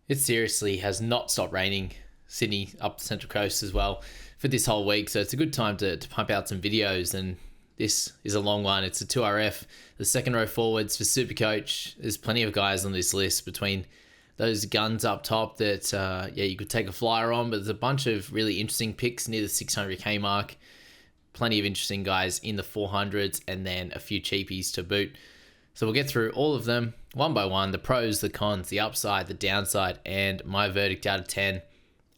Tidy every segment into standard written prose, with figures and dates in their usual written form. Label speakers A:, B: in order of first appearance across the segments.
A: It seriously has not stopped raining. Sydney up the Central Coast as well for this whole week. So it's a good time to pump out some videos. And this is a long one. It's a 2RF, the second row forwards for Supercoach. There's plenty of guys on this list between those guns up top that, you could take a flyer on. But there's a bunch of really interesting picks near the 600k mark. Plenty of interesting guys in the 400s and then a few cheapies to boot. So we'll get through all of them one by one, the pros, the cons, the upside, the downside, and my verdict out of 10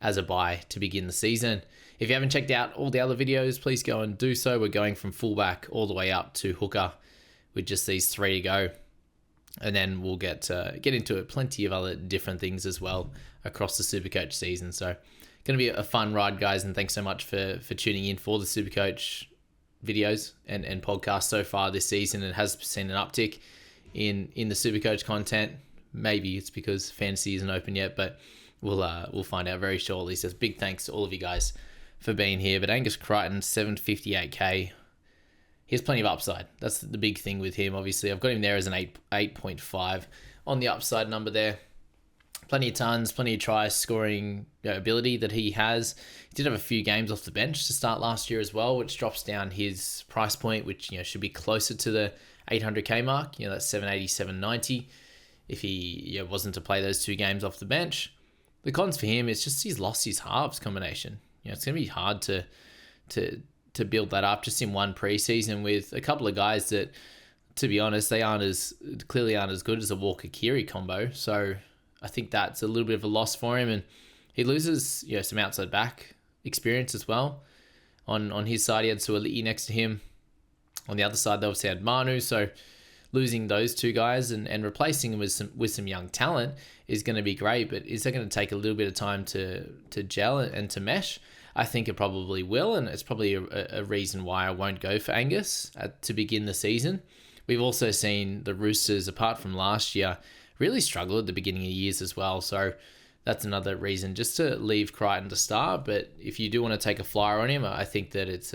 A: as a buy to begin the season. If you haven't checked out all the other videos, please go and do so. We're going from fullback all the way up to hooker with just these three to go. And then we'll get into it, plenty of other different things as well across the Supercoach season. So going to be a fun ride, guys, and thanks so much for tuning in for the Supercoach videos and podcasts so far this season. It has seen an uptick in the Supercoach content. Maybe it's because fantasy isn't open yet, but we'll find out very shortly. So big thanks to all of you guys for being here. But Angus Crichton, 758k. He has plenty of upside. That's the big thing with him. Obviously, I've got him there as an 8.5 on the upside number there. Plenty of tons, plenty of try scoring ability that he has. He did have a few games off the bench to start last year as well, which drops down his price point, which should be closer to the 800k mark. That's 780, 790 if he wasn't to play those two games off the bench. The cons for him is just he's lost his halves combination. It's going to be hard to build that up just in one preseason with a couple of guys that, to be honest, they clearly aren't as good as a Walker-Keary combo. So I think that's a little bit of a loss for him, and he loses some outside back experience as well. On his side, he had Suoli'i next to him. On the other side, they obviously had Manu. So losing those two guys and replacing them with some young talent is going to be great. But is that going to take a little bit of time to gel and to mesh? I think it probably will, and it's probably a reason why I won't go for Angus to begin the season. We've also seen the Roosters, apart from last year, really struggle at the beginning of years as well. So that's another reason just to leave Crichton to start. But if you do want to take a flyer on him, I think that it's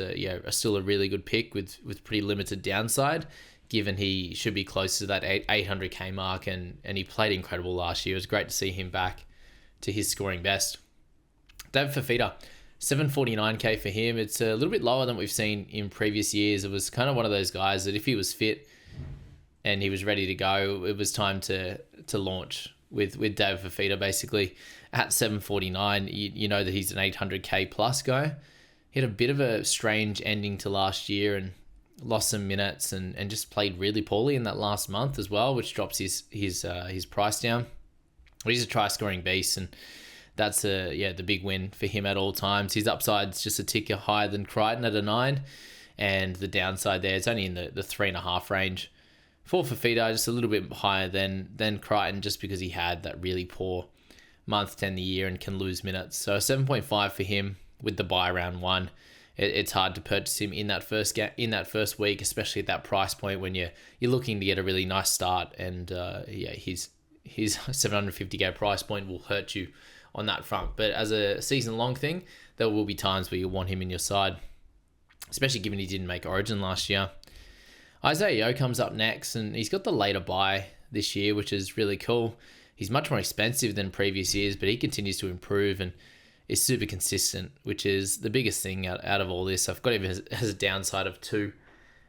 A: still a really good pick with pretty limited downside, given he should be close to that 800k mark, and he played incredible last year. It was great to see him back to his scoring best. David Fifita, 749k for him. It's a little bit lower than we've seen in previous years. It was kind of one of those guys that if he was fit and he was ready to go, it was time to launch with David Fifita basically at 749. You know that he's an 800k plus guy. He had a bit of a strange ending to last year and lost some minutes and just played really poorly in that last month as well, which drops his price down. But he's a try scoring beast, and that's the big win for him at all times. His upside's just a tick higher than Crichton at a 9, and the downside there, it's only in the 3.5 range. For Fifita, just a little bit higher than Crichton, just because he had that really poor month to end the year and can lose minutes. So 7.5 for him with the buy round 1. It's hard to purchase him in that first week, especially at that price point when you're looking to get a really nice start. And his 750k price point will hurt you on that front. But as a season-long thing, there will be times where you want him in your side, especially given he didn't make Origin last year. Isaiah Yeo comes up next, and he's got the later buy this year, which is really cool. He's much more expensive than previous years, but he continues to improve and is super consistent, which is the biggest thing out of all this. I've got him as a downside of 2,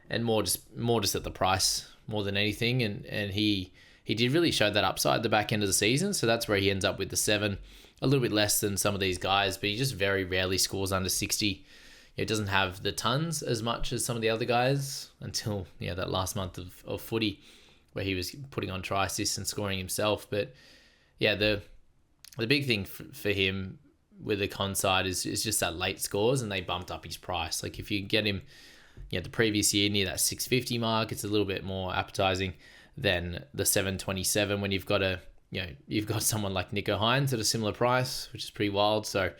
A: and more just at the price more than anything. And he did really show that upside at the back end of the season, so that's where he ends up with the 7. A little bit less than some of these guys, but he just very rarely scores under 60. It doesn't have the tons as much as some of the other guys until that last month of footy where he was putting on try assists and scoring himself. But the big thing for him with the con side is just that late scores, and they bumped up his price. Like if you get him the previous year near that 650 mark, it's a little bit more appetizing than the 727 when you've got you've got someone like Nico Hines at a similar price, which is pretty wild. So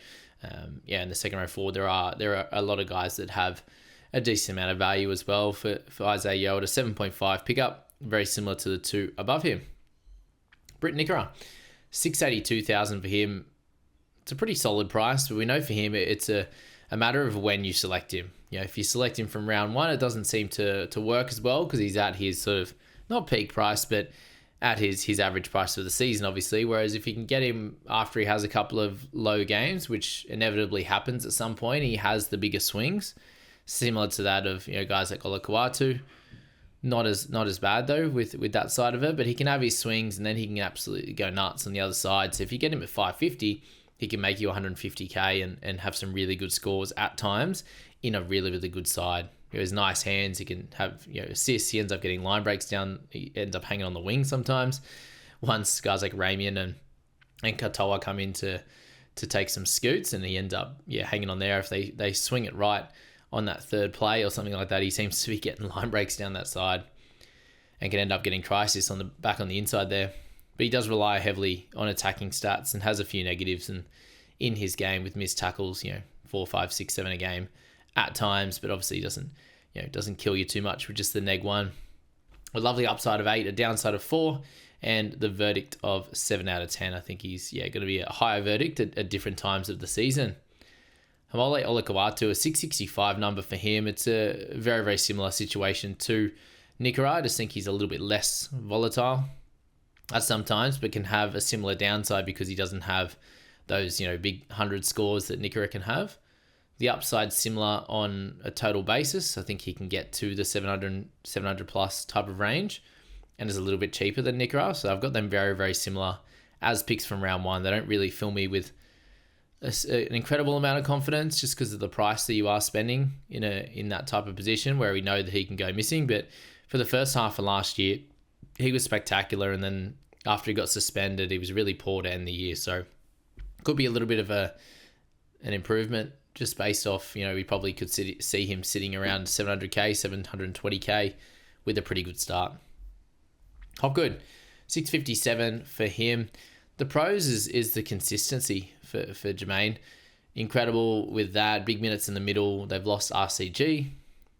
A: in the second row forward, there are a lot of guys that have a decent amount of value as well. For Isaiah Yeo at a 7.5 pickup, very similar to the two above him. Britt Nikora, 682,000 for him. It's a pretty solid price, but we know for him it's a matter of when you select him. If you select him from round 1, it doesn't seem to work as well because he's at his sort of not peak price, but at his average price for the season, obviously. Whereas if you can get him after he has a couple of low games, which inevitably happens at some point, he has the bigger swings, similar to that of guys like Olakau'atu. Not as bad though with that side of it, but he can have his swings and then he can absolutely go nuts on the other side. So if you get him at 550, he can make you 150k and have some really good scores at times in a really, really good side. He has nice hands. He can have assists. He ends up getting line breaks down. He ends up hanging on the wing sometimes. Once guys like Ramian and Katoa come in to take some scoots, and he ends up hanging on there if they swing it right on that third play or something like that. He seems to be getting line breaks down that side and can end up getting crisis on the inside there. But he does rely heavily on attacking stats and has a few negatives in his game with missed tackles, 4, 5, 6, 7 a game at times, but obviously doesn't kill you too much with just the neg 1. A lovely upside of 8, a downside of 4, and the verdict of 7 out of 10. I think he's going to be a higher verdict at different times of the season. Haumole Olakau'atu, a 665 number for him. It's a very, very similar situation to Nikora. I just think he's a little bit less volatile at sometimes, but can have a similar downside because he doesn't have those, big 100 scores that Nikora can have. The upside similar on a total basis. I think he can get to the 700 plus type of range and is a little bit cheaper than Nikora. So I've got them very, very similar as picks from round 1. They don't really fill me with an incredible amount of confidence just because of the price that you are spending in that type of position where we know that he can go missing. But for the first half of last year, he was spectacular. And then after he got suspended, he was really poor to end the year. So could be a little bit of an improvement just based off, we probably could see him sitting around 700k, 720k with a pretty good start. Hopgood, 657 for him. The pros is the consistency for Jermaine. Incredible with that. Big minutes in the middle. They've lost RCG.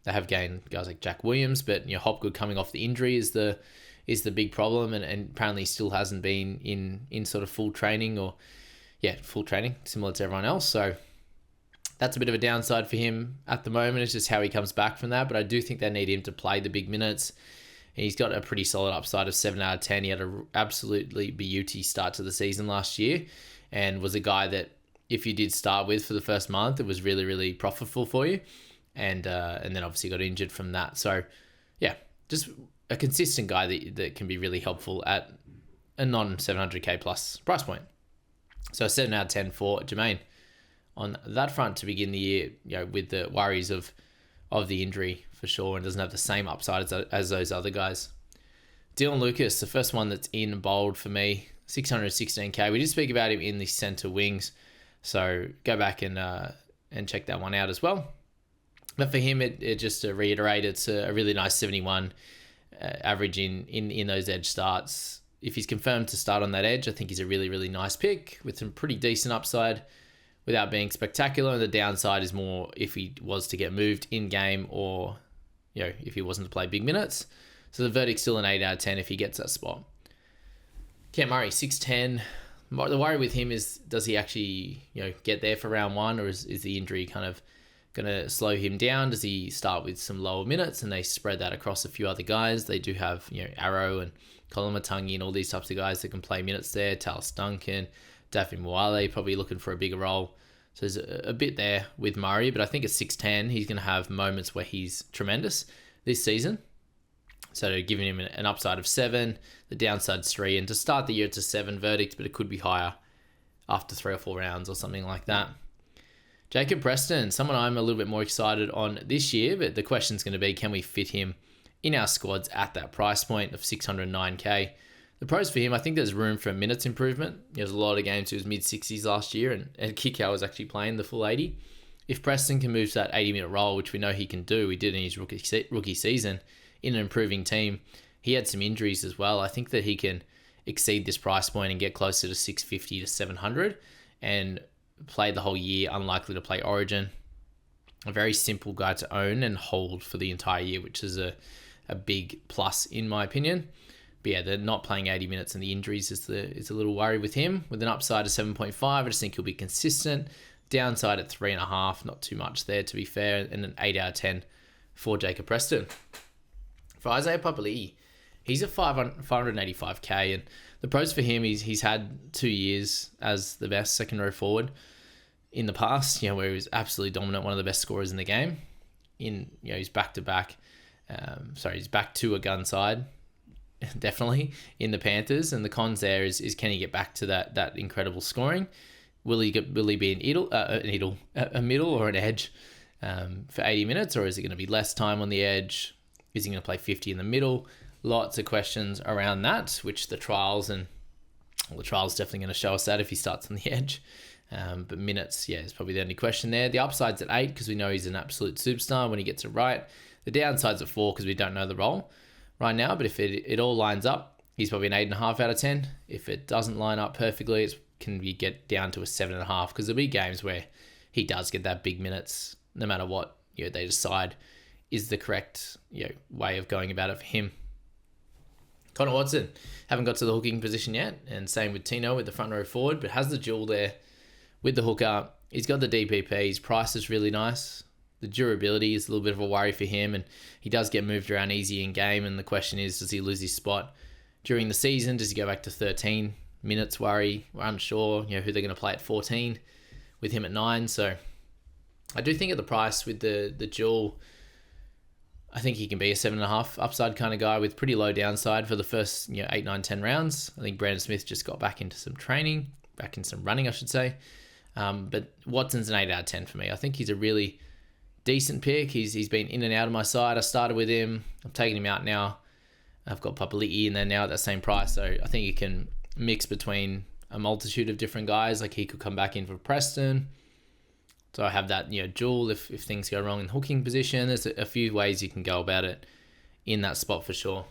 A: They have gained guys like Jack Williams, but Hopgood coming off the injury is the big problem, and apparently still hasn't been in sort of full training full training, similar to everyone else. So that's a bit of a downside for him at the moment. It's just how he comes back from that. But I do think they need him to play the big minutes. And he's got a pretty solid upside of 7 out of 10. He had an absolutely beauty start to the season last year and was a guy that if you did start with for the first month, it was really, really profitable for you. And then obviously got injured from that. So just a consistent guy that can be really helpful at a non-700k plus price point. So 7 out of 10 for Jermaine on that front to begin the year, with the worries of the injury for sure, and doesn't have the same upside as those other guys. Dylan Lucas, the first one that's in bold for me, 616k. We did speak about him in the center wings, so go back and check that one out as well. But for him, it just to reiterate, it's a really nice 71 average in those edge starts. If he's confirmed to start on that edge, I think he's a really, really nice pick with some pretty decent upside without being spectacular. And the downside is more if he was to get moved in game or, if he wasn't to play big minutes. So the verdict's still an 8 out of 10 if he gets that spot. Cam Murray, 6'10". The worry with him is, does he actually, get there for round 1, or is the injury kind of going to slow him down? Does he start with some lower minutes and they spread that across a few other guys? They do have, Arrow and Colin Matangi and all these types of guys that can play minutes there. Talis Duncan, Daffy Mwale, probably looking for a bigger role. So there's a bit there with Murray, but I think at 6'10", he's going to have moments where he's tremendous this season. So giving him an upside of 7, the downside's 3, and to start the year it's a 7 verdict, but it could be higher after 3 or 4 rounds or something like that. Jacob Preston, someone I'm a little bit more excited on this year, but the question's going to be, can we fit him in our squads at that price point of 609k? The pros for him, I think there's room for a minutes improvement. There's a lot of games he was mid-60s last year, and Kikau was actually playing the full 80. If Preston can move to that 80-minute role, which we know he can do, he did in his rookie season in an improving team. He had some injuries as well. I think that he can exceed this price point and get closer to 650 to 700 and play the whole year, unlikely to play Origin. A very simple guy to own and hold for the entire year, which is a big plus in my opinion. But yeah, they're not playing 80 minutes and the injuries is a little worry with him. With an upside of 7.5, I just think he'll be consistent. Downside at 3.5, not too much there to be fair, and an 8 out of 10 for Jacob Preston. For Isaiah Papali'i, He's at 585k, and the pros for him is he's had 2 years as the best second row forward in the past, where he was absolutely dominant, one of the best scorers in the game. He's back to back. He's back to a gun side, definitely, in the Panthers. And the cons there is can he get back to that incredible scoring? Will he be a middle or an edge for 80 minutes, or is it going to be less time on the edge? Is he going to play 50 in the middle? Lots of questions around that, which the trials definitely going to show us that if he starts on the edge. But minutes, is probably the only question there. The upside's at 8 because we know he's an absolute superstar when he gets it right. The downside's at 4 because we don't know the role right now. But if it all lines up, he's probably an 8.5 out of 10. If it doesn't line up perfectly, it can be get down to a 7.5 because there'll be games where he does get that big minutes, no matter what they decide is the correct way of going about it for him. Connor Watson, haven't got to the hooking position yet, and same with Tino with the front row forward, but has the duel there with the hooker. He's got the DPP. His price is really nice. The durability is a little bit of a worry for him, and he does get moved around easy in game, and the question is, does he lose his spot during the season? Does he go back to 13 minutes worry? We're unsure who they're going to play at 14 with him at 9, so I do think at the price with the duel, I think he can be a 7.5 upside kind of guy with pretty low downside for the first 8, 9, 10 rounds. I think Brandon Smith just got back into some training, back in some running, I should say. But Watson's an 8 out of 10 for me. I think he's a really decent pick. He's been in and out of my side. I started with him. I'm taking him out now. I've got Papali'i in there now at that same price. So I think he can mix between a multitude of different guys. Like he could come back in for Preston. So I have that, duel if things go wrong in the hooking position. There's a few ways you can go about it in that spot for sure.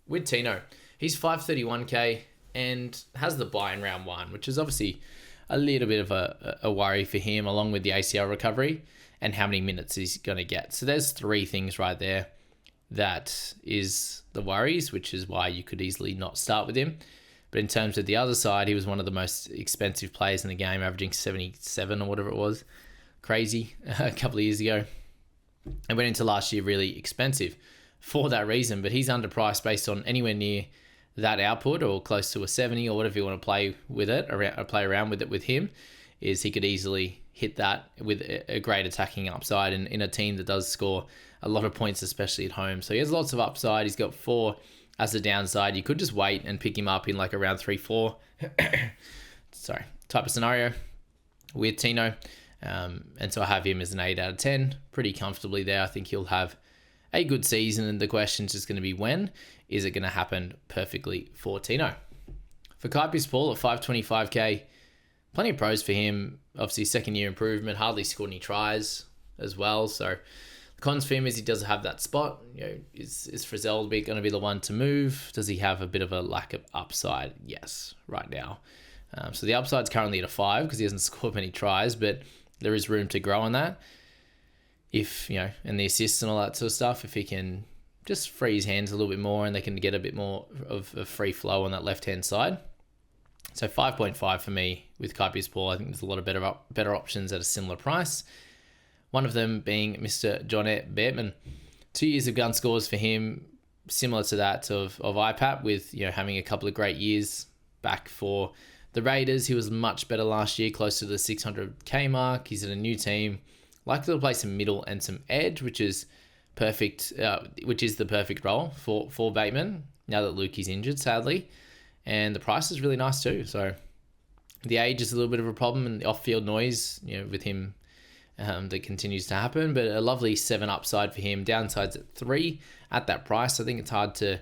A: With Tino, he's 531k and has the buy in round 1, which is obviously a little bit of a worry for him, along with the ACL recovery and how many minutes he's going to get. So there's 3 things right there that is the worries, which is why you could easily not start with him. But in terms of the other side, he was one of the most expensive players in the game, averaging 77 or whatever it was. Crazy a couple of years ago. And went into last year really expensive for that reason. But he's underpriced based on anywhere near that output or close to a 70 or whatever you want to play with it, or play around with it with him, is he could easily hit that with a great attacking upside in a team that does score a lot of points, especially at home. So he has lots of upside. He's got 4 as a downside. You could just wait and pick him up in like around 3-4 type of scenario with Tino. And so I have him as an 8 out of 10 pretty comfortably there. I think he'll have a good season, and the question is just going to be when is it going to happen perfectly for Tino. For Kaipius Paul at 525k, plenty of pros for him. Obviously second year improvement, hardly scored any tries as well. So the cons for him is he doesn't have that spot. Is Frizzell going to be the one to move? Does he have a bit of a lack of upside? Yes, right now. So the upside's currently at a 5 because he hasn't scored many tries, but there is room to grow on that. If, and the assists and all that sort of stuff, if he can just free his hands a little bit more and they can get a bit more of a free flow on that left-hand side. So 5.5 for me with Kaipius Paul. I think there's a lot of better options at a similar price. One of them being Mr. Jonnet Bateman. 2 years of gun scores for him, similar to that of IPAP, with having a couple of great years back for the Raiders. He was much better last year, close to the 600k mark. He's at a new team, likely to play some middle and some edge, which is perfect. Which is the perfect role for Bateman now that Luke is injured, sadly, and the price is really nice too. So the age is a little bit of a problem, and the off-field noise, with him. That continues to happen, but a lovely 7 upside for him. Downsides at 3 at that price. I think it's hard to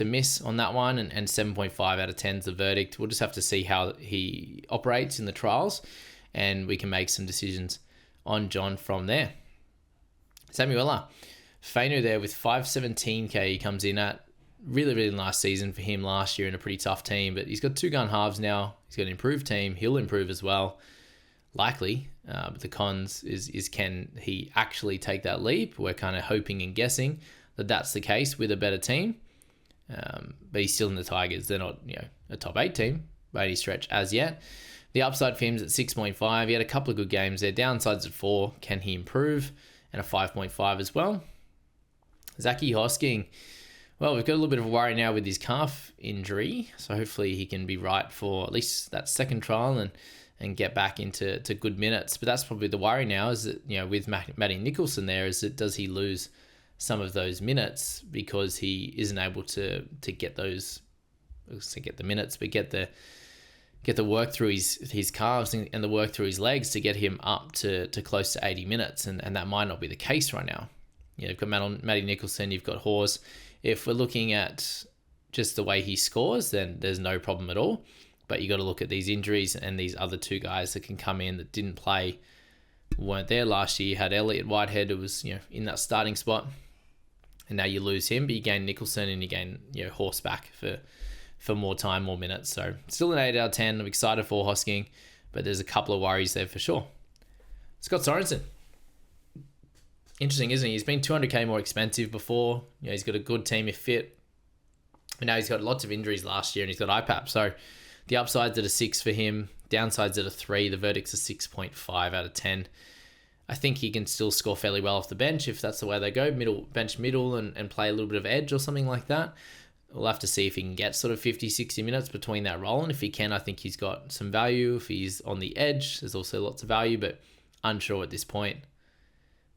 A: miss on that one, and 7.5 out of 10 is the verdict. We'll just have to see how he operates in the trials, and we can make some decisions on John from there. Samuela Fainu there with 517k. He comes in at really, really nice season for him last year in a pretty tough team, but he's got 2 gun halves now. He's got an improved team. He'll improve as well, likely. But the cons is can he actually take that leap? We're kind of hoping and guessing that that's the case with a better team. But he's still in the Tigers. They're not a top 8 team by any stretch as yet. The upside for him is at 6.5. He had a couple of good games there. Downsides at 4. Can he improve? And a 5.5 as well. Zachy Hosking Well, we've got a little bit of a worry now with his calf injury, so hopefully he can be right for at least that second trial and get back into good minutes. But that's probably the worry now, is that, with Matty Nicholson there, is that does he lose some of those minutes because he isn't able to get those, to get the minutes, but get the work through his calves and the work through his legs to get him up to close to 80 minutes, and that might not be the case right now. You've got Matty Nicholson, you've got Hawes. If we're looking at just the way he scores, then there's no problem at all. But you got to look at these injuries and these other two guys that can come in that didn't play, weren't there last year. You had Elliot Whitehead, who was in that starting spot, and now you lose him, but you gain Nicholson and you gain Horse back for more time, more minutes. So still an 8 out of 10. I'm excited for Hosking, but there's a couple of worries there for sure. Scott Sorensen. Interesting, isn't he? He's been 200k more expensive before. He's got a good team if fit. But now he's got lots of injuries last year and he's got IPAP. So the upside's at a 6 for him. Downside's at a 3. The verdict's a 6.5 out of 10. I think he can still score fairly well off the bench if that's the way they go. Bench middle and play a little bit of edge or something like that. We'll have to see if he can get sort of 50, 60 minutes between that role. And if he can, I think he's got some value. If he's on the edge, there's also lots of value, but unsure at this point.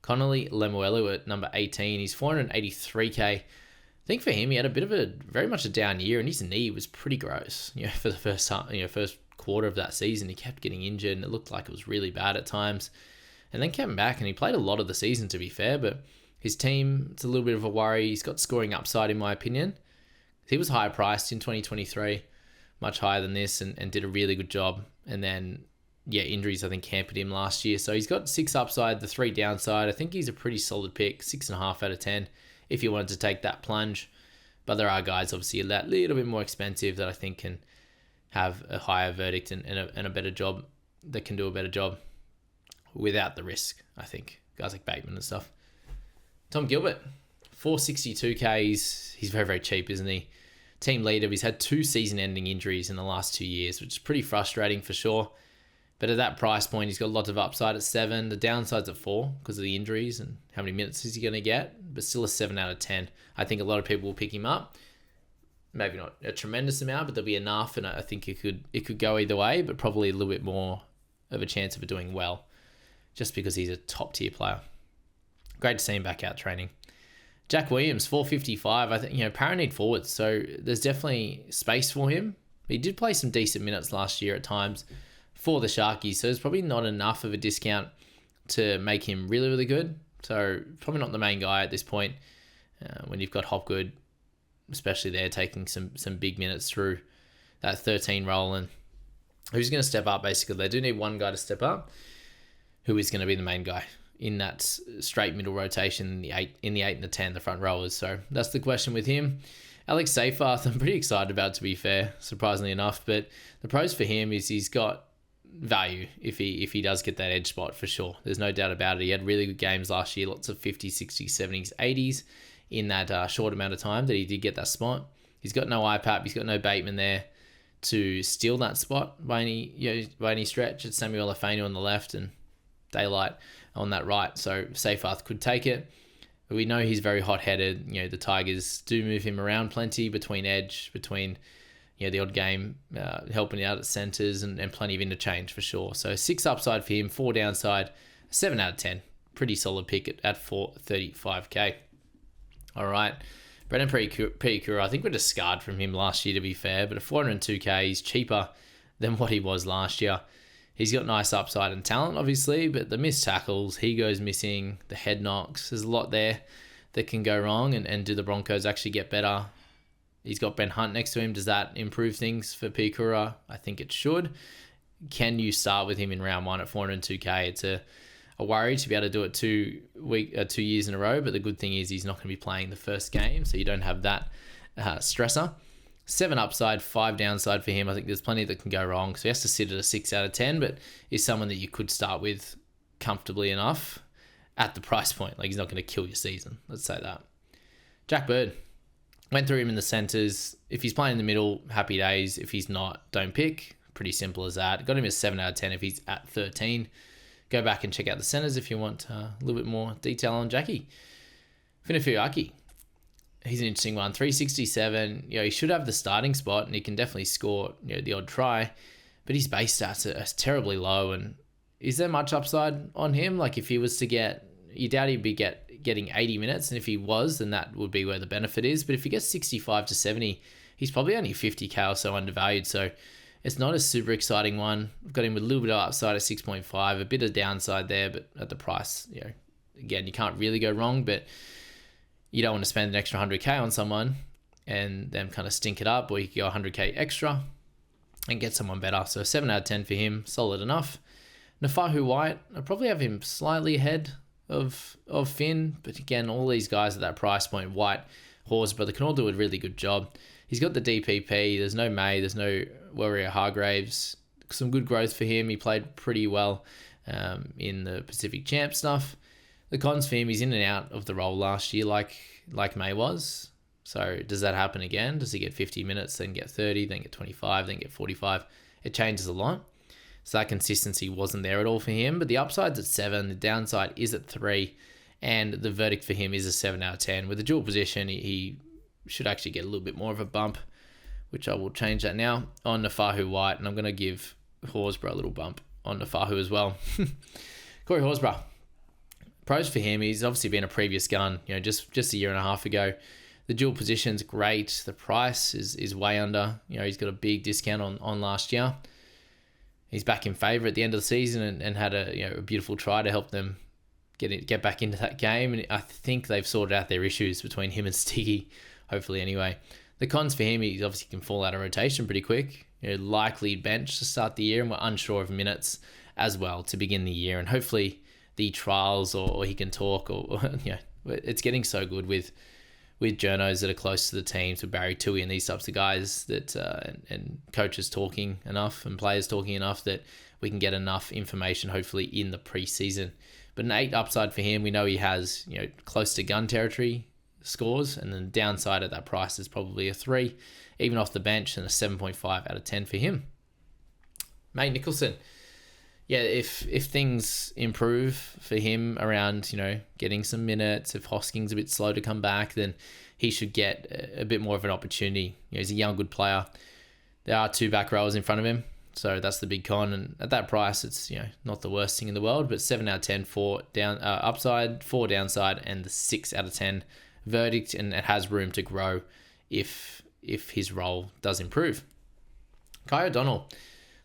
A: Connolly Lemuelu at number 18. He's 483k. I think for him, he had a bit of very much a down year, and his knee was pretty gross. For the first quarter of that season, he kept getting injured, and it looked like it was really bad at times. And then came back, and he played a lot of the season, to be fair. But his team, it's a little bit of a worry. He's got scoring upside, in my opinion. He was higher priced in 2023, much higher than this, and did a really good job. And then injuries I think hampered him last year. So he's got 6 upside, the 3 downside. I think he's a pretty solid pick, 6.5 out of 10 if you wanted to take that plunge. But there are guys obviously a little bit more expensive that I think can have a higher verdict and a better job, that can do a better job without the risk, I think. Guys like Bateman and stuff. Tom Gilbert, 462k. He's very, very cheap, isn't he? Team leader. He's had 2 season-ending injuries in the last 2 years, which is pretty frustrating for sure. But at that price point, he's got lots of upside at 7. The downside's at 4 because of the injuries and how many minutes is he going to get. But still a 7 out of 10. I think a lot of people will pick him up. Maybe not a tremendous amount, but there'll be enough. And I think it could go either way, but probably a little bit more of a chance of it doing well, just because he's a top tier player. Great to see him back out training. Jack Williams, 455. I think, Para need forwards, so there's definitely space for him. He did play some decent minutes last year at times for the Sharkies, so there's probably not enough of a discount to make him really, really good. So probably not the main guy at this point when you've got Hopgood, especially there, taking some big minutes through that 13 role. And who's going to step up, basically? They do need one guy to step up. Who is going to be the main guy in that straight middle rotation in the 8 and the 10, the front rowers? So that's the question with him. Alex Seyfarth, I'm pretty excited about, to be fair, surprisingly enough. But the pros for him is he's got value if he does get that edge spot, for sure. There's no doubt about it. He had really good games last year, lots of 50s, 60s, 70s, 80s in that short amount of time that he did get that spot. He's got no IPAP. He's got no Bateman there to steal that spot by any stretch. It's Samuel Afenu on the left and Daylight on that right. So Seyfarth could take it. But we know he's very hot-headed. The Tigers do move him around plenty between the odd game, helping out at centres and plenty of interchange for sure. So 6 upside for him, 4 downside, 7 out of 10. Pretty solid pick at 435k. All right. Brendan Piakura, I think we're discarded from him last year, to be fair, but at 402k, he's cheaper than what he was last year. He's got nice upside and talent, obviously, but the missed tackles, he goes missing, the head knocks, there's a lot there that can go wrong, and do the Broncos actually get better? He's got Ben Hunt next to him. Does that improve things for Piakura? I think it should. Can you start with him in round 1 at 402k? It's a worry to be able to do it 2 years in a row, but the good thing is he's not going to be playing the first game, so you don't have that stressor. 7 upside, 5 downside for him. I think there's plenty that can go wrong, so he has to sit at a 6 out of 10, but is someone that you could start with comfortably enough at the price point. Like, he's not going to kill your season, let's say that. Jack Bird. Went through him in the centres. If he's playing in the middle, happy days. If he's not, don't pick. Pretty simple as that. Got him a 7 out of 10 if he's at 13. Go back and check out the centres if you want a little bit more detail on Jackie. Finafuaki. he's an interesting one. 367. He should have the starting spot, and he can definitely score the odd try, but his base stats are terribly low. And is there much upside on him? Like if he was to you doubt he'd be getting 80 minutes, and if he was, then that would be where the benefit is. But if he gets 65 to 70, he's probably only 50k or so undervalued. So it's not a super exciting one. I've got him with a little bit of upside at 6.5, a bit of downside there, but at the price, again, you can't really go wrong, but you don't want to spend an extra 100k on someone and then kind of stink it up, or you could go 100k extra and get someone better. So 7 out of 10 for him, solid enough. Nafahu White, I probably have him slightly ahead of Finn, but again, all these guys at that price point, White, Horsburgh, they can all do a really good job. He's got the DPP, there's no May, there's no Warrior Hargraves, some good growth for him. He played pretty well in the Pacific Champ stuff. The cons for him, he's in and out of the role last year like May was. So does that happen again? Does he get 50 minutes, then get 30, then get 25, then get 45? It changes a lot. So that consistency wasn't there at all for him. But the upside's at 7, the downside is at 3, and the verdict for him is a 7 out of 10. With the dual position, he should actually get a little bit more of a bump, which I will change that now on Nafahu White, and I'm going to give Horsburgh a little bump on Nafahu as well. Corey Horsburgh. Pros for him, he's obviously been a previous gun, just a year and a half ago. The dual position's great. The price is way under. He's got a big discount on last year. He's back in favour at the end of the season and had a beautiful try to help them get back into that game. And I think they've sorted out their issues between him and Sticky, hopefully anyway. The cons for him, he obviously can fall out of rotation pretty quick. Likely bench to start the year, and we're unsure of minutes as well to begin the year. And hopefully the trials or he can talk or it's getting so good with journos that are close to the teams, with Barry Tui and these types of guys that and coaches talking enough and players talking enough that we can get enough information hopefully in the preseason. But an 8 upside for him. We know he has close to gun territory scores, and then downside at that price is probably a 3, even off the bench, and a 7.5 out of 10 for him. Mate Nicholson. Yeah, if things improve for him around, getting some minutes, if Hosking's a bit slow to come back, then he should get a bit more of an opportunity. He's a young, good player. There are 2 back rowers in front of him, so that's the big con. And at that price, it's not the worst thing in the world, but 7 out of 10 for upside, 4 downside, and the 6 out of 10 verdict, and it has room to grow if his role does improve. Kai O'Donnell.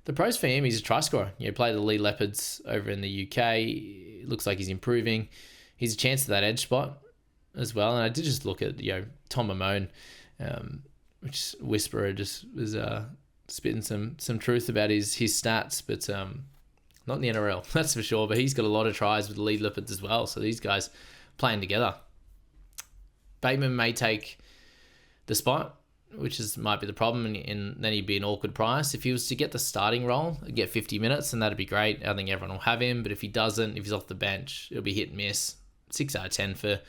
A: The pros for him, he's a try scorer. Played the Lead Leopards over in the UK. It looks like he's improving. He's a chance at that edge spot as well. And I did just look at, Tom Mamone, which Whisperer just was spitting some truth about his stats, but not in the NRL, that's for sure. But he's got a lot of tries with the Lead Leopards as well. So these guys playing together. Bateman may take the spot, which might be the problem, and then he'd be an awkward price. If he was to get the starting role, get 50 minutes, then that'd be great. I think everyone will have him, but if he doesn't, if he's off the bench, it'll be hit and miss. 6 out of 10 for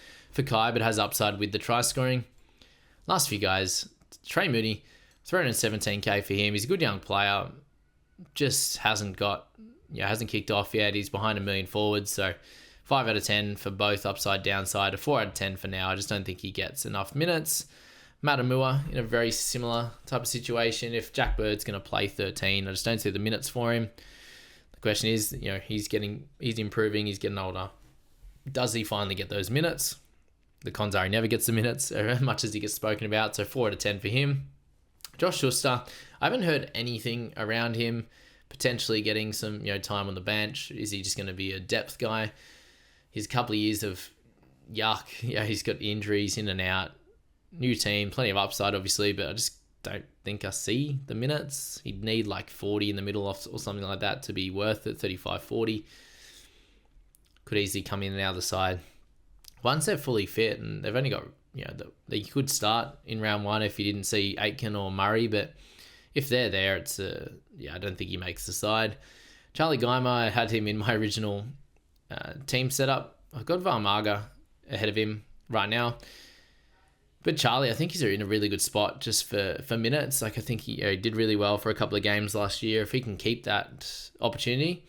A: Kai, but has upside with the try scoring. Last few guys, Trey Mooney, 317k for him. He's a good young player, just hasn't kicked off yet. He's behind a million forwards, so 5 out of 10 for both upside, downside, a 4 out of 10 for now. I just don't think he gets enough minutes. Matamua in a very similar type of situation. If Jack Bird's going to play 13, I just don't see the minutes for him. The question is, he's improving, he's getting older. Does he finally get those minutes? The cons are he never gets the minutes as much as he gets spoken about. So 4 out of 10 for him. Josh Schuster, I haven't heard anything around him potentially getting some time on the bench. Is he just going to be a depth guy? His couple of years of yuck. He's got injuries in and out. New team, plenty of upside, obviously, but I just don't think I see the minutes. He'd need like 40 in the middle or something like that to be worth it, 35, 40. Could easily come in and out of the side. Once they're fully fit, and they've only got, they could start in round 1 if you didn't see Aitken or Murray, but if they're there, it's, I don't think he makes the side. Charlie Geimer, I had him in my original team setup. I've got Varmaga ahead of him right now. But Charlie, I think he's in a really good spot just for minutes. Like I think he did really well for a couple of games last year. If he can keep that opportunity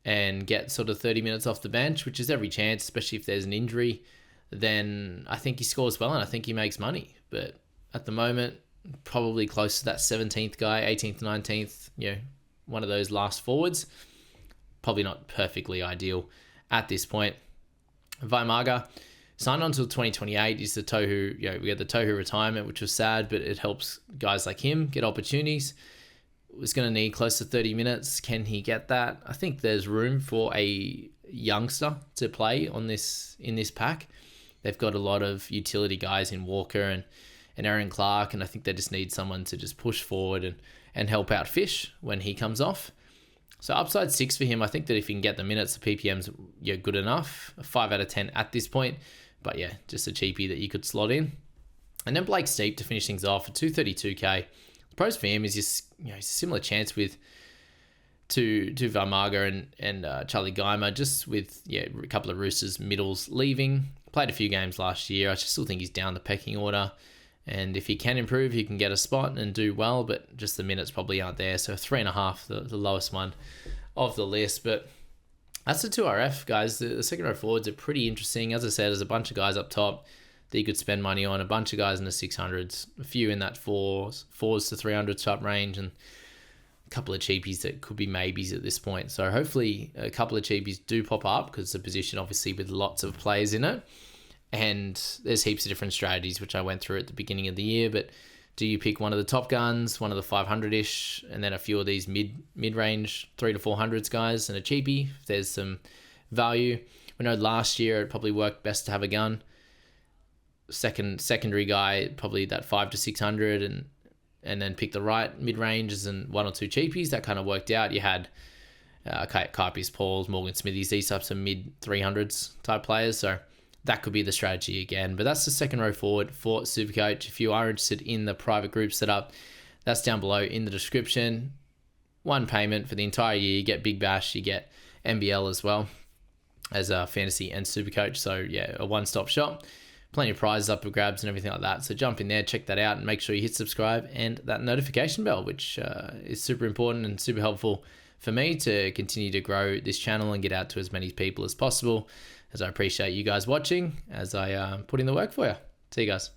A: and get sort of 30 minutes off the bench, which is every chance, especially if there's an injury, then I think he scores well and I think he makes money. But at the moment, probably close to that 17th guy, 18th, 19th, one of those last forwards. Probably not perfectly ideal at this point. Vaimaga signed on until 2028. He's the Tohu, we had the Tohu retirement, which was sad, but it helps guys like him get opportunities. Was going to need close to 30 minutes. Can he get that? I think there's room for a youngster to play in this pack. They've got a lot of utility guys in Walker and Aaron Clark, and I think they just need someone to just push forward and help out Fish when he comes off. So upside 6 for him. I think that if he can get the minutes, the PPM's good enough. A 5 out of 10 at this point. But yeah, just a cheapie that you could slot in. And then Blake Steep to finish things off at 232k. The pros for him is just a similar chance to Vaimaga and Charlie Geimer, just with a couple of Roosters middles leaving. Played a few games last year. I still think he's down the pecking order. And if he can improve, he can get a spot and do well, but just the minutes probably aren't there. So 3.5, the lowest one of the list. But that's the 2RF, guys. The second row forwards are pretty interesting. As I said, there's a bunch of guys up top that you could spend money on, a bunch of guys in the 600s, a few in that fours to 300s type range, and a couple of cheapies that could be maybes at this point. So hopefully a couple of cheapies do pop up, because it's a position obviously with lots of players in it. And there's heaps of different strategies, which I went through at the beginning of the year. But do you pick one of the top guns, one of the 500-ish, and then a few of these mid-range 3 to 400s guys and a cheapie if there's some value? We know last year it probably worked best to have a gun. Secondary guy, probably that 5 to 600, and then pick the right mid-ranges and 1 or 2 cheapies. That kind of worked out. You had Kaipi's, Pauls, Morgan Smithies, these types of mid-300s type players. So that could be the strategy again. But that's the second row forward for Supercoach. If you are interested in the private group setup, that's down below in the description. One payment for the entire year. You get Big Bash, you get NBL as well as Fantasy and Supercoach. So yeah, a one-stop shop. Plenty of prizes up for grabs and everything like that. So jump in there, check that out, and make sure you hit subscribe and that notification bell, which is super important and super helpful for me to continue to grow this channel and get out to as many people as possible, as I appreciate you guys watching as I put in the work for you. See you guys.